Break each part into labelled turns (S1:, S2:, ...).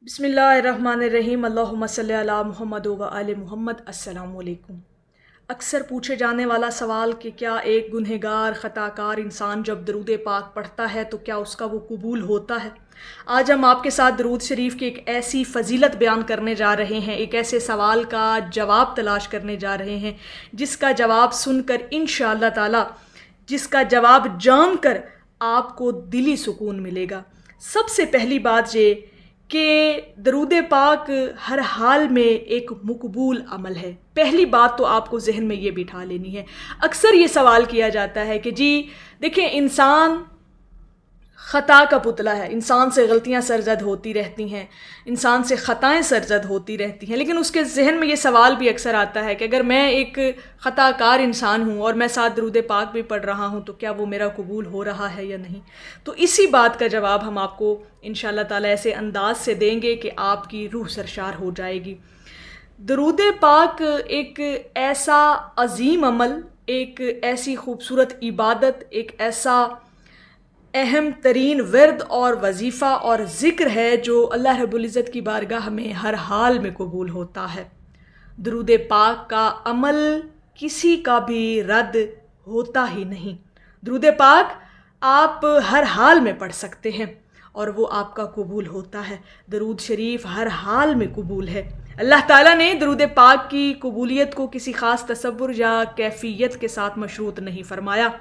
S1: बिस्मिल्लाहिर्रहमानिर्रहीम अल्लाहुम्मा सल्ली अला मुहम्मद व आले मुहम्मद। अस्सलामु अलैकुम। अक्सर पूछे जाने वाला सवाल कि क्या एक गुनहगार ख़ताकार इंसान जब दरूद पाक पढ़ता है तो क्या उसका वो कबूल होता है। आज हम आपके साथ दरूद शरीफ की एक ऐसी फ़जीलत बयान करने जा रहे हैं, एक ऐसे सवाल का जवाब तलाश करने जा रहे हैं जिसका जवाब सुनकर इंशाअल्लाह ताला, जिसका जवाब जानकर आपको दिली सुकून मिलेगा। सबसे पहली बात ये कि दरूद पाक हर हाल में एक मकबूल अमल है। पहली बात तो आपको जहन में ये बिठा लेनी है। अक्सर ये सवाल किया जाता है कि जी देखें, इंसान ख़ता का पुतला है, इंसान से गलतियां सरजद होती रहती हैं, इंसान से ख़ताएं सरजद होती रहती हैं, लेकिन उसके जहन में ये सवाल भी अक्सर आता है कि अगर मैं एक ख़ताकार इंसान हूँ और मैं साथ दरूद पाक भी पढ़ रहा हूँ तो क्या वो मेरा कबूल हो रहा है या नहीं। तो इसी बात का जवाब हम आपको इंशाअल्लाह ताला ऐसे अंदाज से देंगे कि आपकी रूह सरशार हो जाएगी। दरूद पाक एक ऐसा अजीम अमल, एक ऐसी खूबसूरत इबादत, एक ऐसा अहम तरीन वर्द और वजीफ़ा और ज़िक्र है जो अल्लाह रब्बुल इज़्ज़त की बारगाह में हर हाल में कबूल होता है। दरूद पाक का अमल किसी का भी रद्द होता ही नहीं। दरूद पाक आप हर हाल में पढ़ सकते हैं और वो आपका कबूल होता है। दरूद शरीफ हर हाल में कबूल है। अल्लाह ताला ने दरूद पाक की कबूलियत को किसी ख़ास तसव्वुर या कैफियत के साथ मशरूत नहीं फरमाया।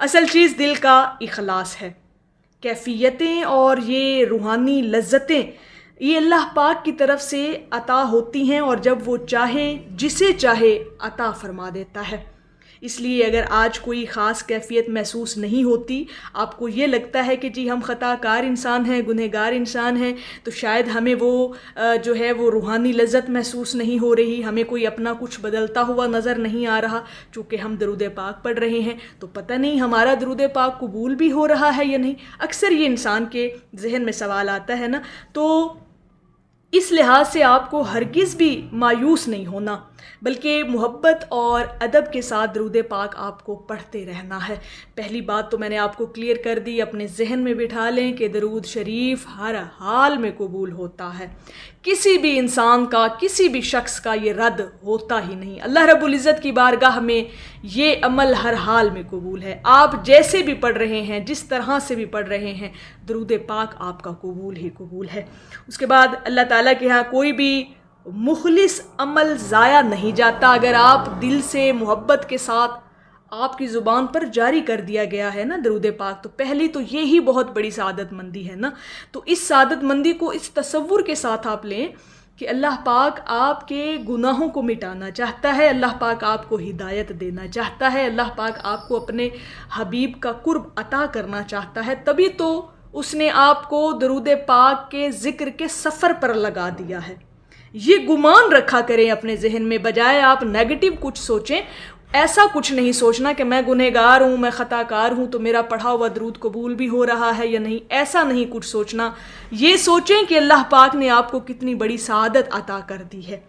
S1: असल चीज़ दिल का इखलास है। कैफियतें और ये रूहानी लज्जतें ये अल्लाह पाक की तरफ से अता होती हैं और जब वो चाहे जिसे चाहे अता फरमा देता है। इसलिए अगर आज कोई ख़ास कैफियत महसूस नहीं होती, आपको ये लगता है कि जी हम ख़ताकार इंसान हैं, गुनहगार इंसान हैं, तो शायद हमें वो जो है वो रूहानी लज्जत महसूस नहीं हो रही, हमें कोई अपना कुछ बदलता हुआ नज़र नहीं आ रहा। चूँकि हम दरूद पाक पढ़ रहे हैं तो पता नहीं हमारा दरूद पाक कबूल भी हो रहा है या नहीं। अक्सर ये इंसान के जहन में सवाल आता है ना, तो इस लिहाज से आपको हरगिज़ भी मायूस नहीं होना, बल्कि मोहब्बत और अदब के साथ दरूद पाक आपको पढ़ते रहना है। पहली बात तो मैंने आपको क्लियर कर दी, अपने जहन में बिठा लें कि दरूद शरीफ हर हाल में कबूल होता है। किसी भी इंसान का, किसी भी शख्स का ये रद्द होता ही नहीं। अल्लाह रब्बुल इज़्ज़त की बारगाह में ये अमल हर हाल में कबूल है। आप जैसे भी पढ़ रहे हैं, जिस तरह से भी पढ़ रहे हैं, दरूद पाक आपका कबूल ही कबूल है। उसके बाद अल्लाह ताला के यहाँ कोई भी मुखलिस अमल ज़ाया नहीं जाता। अगर आप दिल से मोहब्बत के साथ आपकी ज़ुबान पर जारी कर दिया गया है ना दरूद पाक, तो पहली तो ये ही बहुत बड़ी सआदत मंदी है ना। तो इस सआदत मंदी को इस तसव्वुर के साथ आप लें कि अल्लाह पाक आपके गुनाहों को मिटाना चाहता है, अल्लाह पाक आपको हिदायत देना चाहता है, अल्लाह पाक आपको अपने हबीब का कुर्ब अता करना चाहता है। तभी तो उसने आपको दरूद पाक के ज़िक्र के सफ़र पर लगा दिया है। ये गुमान रखा करें अपने जहन में, बजाय आप नेगेटिव कुछ सोचें। ऐसा कुछ नहीं सोचना कि मैं गुनहगार हूँ, मैं ख़ताकार हूँ, तो मेरा पढ़ा हुआ दरूद कबूल भी हो रहा है या नहीं। ऐसा नहीं कुछ सोचना। ये सोचें कि अल्लाह पाक ने आपको कितनी बड़ी सआदत अता कर दी है।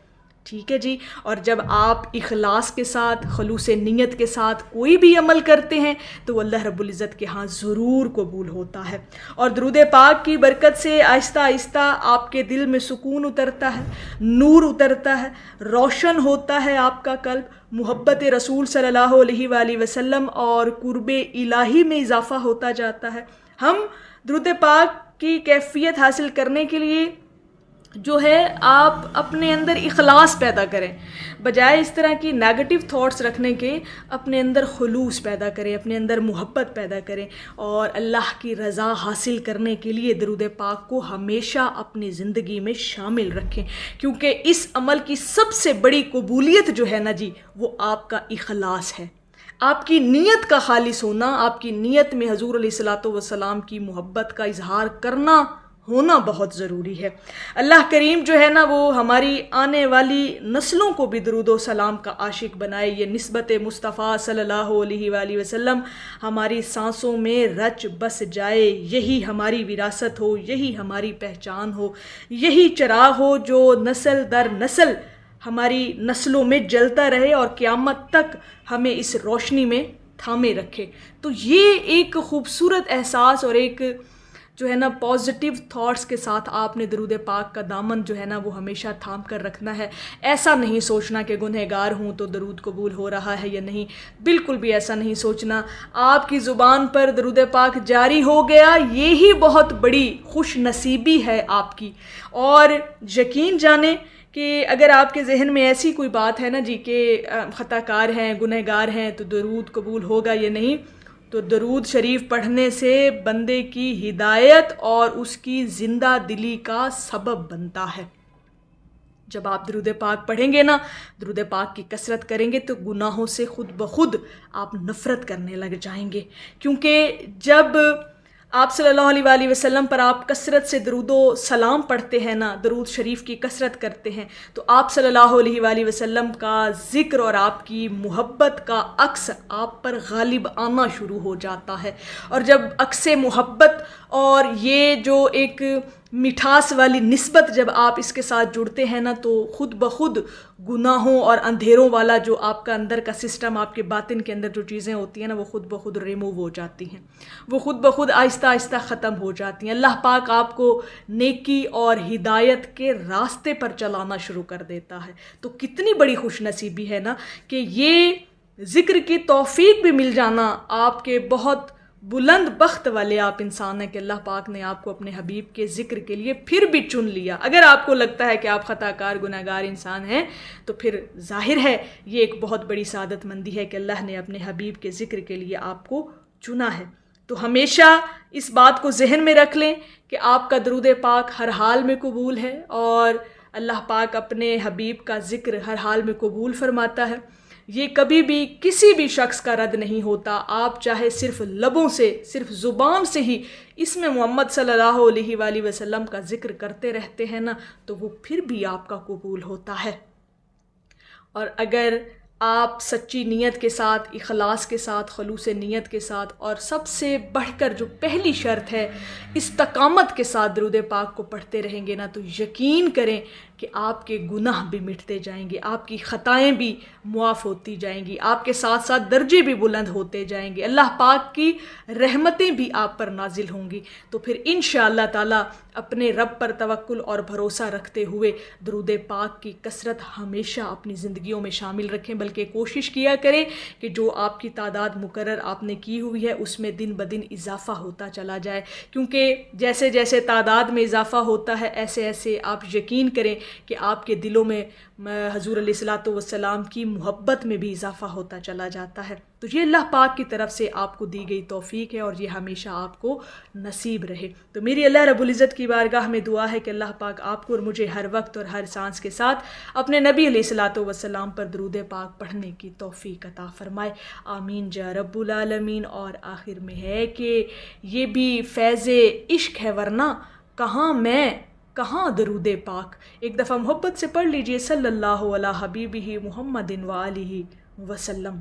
S1: ठीक है जी। और जब आप इखलास के साथ, खलूस नीयत के साथ कोई भी अमल करते हैं तो अल्लाह रब्बुल इज़्ज़त के यहाँ ज़रूर कबूल होता है। और दरूद पाक की बरकत से आहिस्ता आहिस्ता आपके दिल में सुकून उतरता है, नूर उतरता है, रोशन होता है आपका कल्ब, मोहब्बत रसूल सल्लल्लाहु अलैहि वसल्लम और कुर्बे इलाही में इजाफ़ा होता जाता है। हम दरूद पाक की कैफियत हासिल करने के लिए जो है आप अपने अंदर इखलास पैदा करें, बजाय इस तरह की नेगेटिव थॉट्स रखने के अपने अंदर खुलूस पैदा करें, अपने अंदर मोहब्बत पैदा करें और अल्लाह की रज़ा हासिल करने के लिए दरूद पाक को हमेशा अपनी ज़िंदगी में शामिल रखें। क्योंकि इस अमल की सबसे बड़ी कबूलियत जो है ना जी, वो आपका इखलास है। आपकी नीयत का खालिस होना, आपकी नीयत में हजूर अलैहिस्सलातु वस्सलाम की मोहब्बत का इजहार करना होना बहुत ज़रूरी है। अल्लाह करीम जो है ना, वो हमारी आने वाली नस्लों को भी दरूद व सलाम का आशिक बनाए। ये निस्बत मुस्तफ़ा सल्लल्लाहु अलैहि वसल्लम हमारी सांसों में रच बस जाए। यही हमारी विरासत हो, यही हमारी पहचान हो, यही चिराग हो जो नस्ल दर नस्ल हमारी नस्लों में जलता रहे और क़यामत तक हमें इस रोशनी में थामे रखे। तो ये एक ख़ूबसूरत एहसास और एक جو ہے نا پازیٹیو تھاٹس کے ساتھ آپ نے درود پاک کا دامن جو ہے نا وہ ہمیشہ تھام کر رکھنا ہے. ایسا نہیں سوچنا کہ گنہگار ہوں تو درود قبول ہو رہا ہے یا نہیں، بالکل بھی ایسا نہیں سوچنا. آپ کی زبان پر درود پاک جاری ہو گیا، یہی بہت بڑی خوش نصیبی ہے آپ کی. اور یقین جانیں کہ اگر آپ کے ذہن میں ایسی کوئی بات ہے نا جی کہ خطا کار ہیں، گنہگار ہیں، تو درود قبول ہوگا یا نہیں، تو درود شریف پڑھنے سے بندے کی ہدایت اور اس کی زندہ دلی کا سبب بنتا ہے. جب آپ درود پاک پڑھیں گے نا، درود پاک کی کثرت کریں گے تو گناہوں سے خود بخود آپ نفرت کرنے لگ جائیں گے. کیونکہ جب آپ صلی اللہ علیہ وآلہ وسلم پر آپ کثرت سے درود و سلام پڑھتے ہیں نا، درود شریف کی کثرت کرتے ہیں، تو آپ صلی اللہ علیہ وآلہ وسلم کا ذکر اور آپ کی محبت کا عکس آپ پر غالب آنا شروع ہو جاتا ہے. اور جب عکس محبت اور یہ جو ایک مٹھاس والی نسبت جب آپ اس کے ساتھ جڑتے ہیں نا، تو خود بخود گناہوں اور اندھیروں والا جو آپ کا اندر کا سسٹم، آپ کے باطن کے اندر جو چیزیں ہوتی ہیں نا، وہ خود بخود ریموو ہو جاتی ہیں، وہ خود بخود آہستہ آہستہ ختم ہو جاتی ہیں. اللہ پاک آپ کو نیکی اور ہدایت کے راستے پر چلانا شروع کر دیتا ہے. تو کتنی بڑی خوش نصیبی ہے نا کہ یہ ذکر کی توفیق بھی مل جانا. آپ کے بہت بلند بخت والے آپ انسان ہیں کہ اللہ پاک نے آپ کو اپنے حبیب کے ذکر کے لیے پھر بھی چن لیا. اگر آپ کو لگتا ہے کہ آپ خطا کار گناہ گار انسان ہیں تو پھر ظاہر ہے یہ ایک بہت بڑی سعادت مندی ہے کہ اللہ نے اپنے حبیب کے ذکر کے لیے آپ کو چنا ہے. تو ہمیشہ اس بات کو ذہن میں رکھ لیں کہ آپ کا درود پاک ہر حال میں قبول ہے اور اللہ پاک اپنے حبیب کا ذکر ہر حال میں قبول فرماتا ہے. یہ کبھی بھی کسی بھی شخص کا رد نہیں ہوتا. آپ چاہے صرف لبوں سے، صرف زبان سے ہی اس میں محمد صلی اللہ علیہ وآلہ وسلم کا ذکر کرتے رہتے ہیں نا، تو وہ پھر بھی آپ کا قبول ہوتا ہے. اور اگر آپ سچی نیت کے ساتھ، اخلاص کے ساتھ، خلوص نیت کے ساتھ، اور سب سے بڑھ کر جو پہلی شرط ہے استقامت کے ساتھ درود پاک کو پڑھتے رہیں گے نا، تو یقین کریں کہ آپ کے گناہ بھی مٹتے جائیں گے، آپ کی خطائیں بھی معاف ہوتی جائیں گی، آپ کے ساتھ ساتھ درجے بھی بلند ہوتے جائیں گے، اللہ پاک کی رحمتیں بھی آپ پر نازل ہوں گی. تو پھر انشاءاللہ تعالی اپنے رب پر توکل اور بھروسہ رکھتے ہوئے درود پاک کی کثرت ہمیشہ اپنی زندگیوں میں شامل رکھیں. بلکہ کوشش کیا کریں کہ جو آپ کی تعداد مقرر آپ نے کی ہوئی ہے اس میں دن بدن اضافہ ہوتا چلا جائے. کیونکہ جیسے جیسے تعداد میں اضافہ ہوتا ہے ایسے ایسے آپ یقین کریں کہ آپ کے دلوں میں حضور علیہ الصلوۃ والسلام کی محبت میں بھی اضافہ ہوتا چلا جاتا ہے. تو یہ اللہ پاک کی طرف سے آپ کو دی گئی توفیق ہے اور یہ ہمیشہ آپ کو نصیب رہے. تو میری اللہ رب العزت کی بارگاہ میں دعا ہے کہ اللہ پاک آپ کو اور مجھے ہر وقت اور ہر سانس کے ساتھ اپنے نبی علیہ الصلوۃ والسلام پر درود پاک پڑھنے کی توفیق عطا فرمائے. آمین یا رب العالمین. اور آخر میں ہے کہ یہ بھی فیض عشق ہے، ورنہ کہاں میں کہاں درود پاک. ایک دفعہ محبت سے پڑھ لیجئے صلی اللہ علیہ حبیبہ محمد وآلہ وسلم.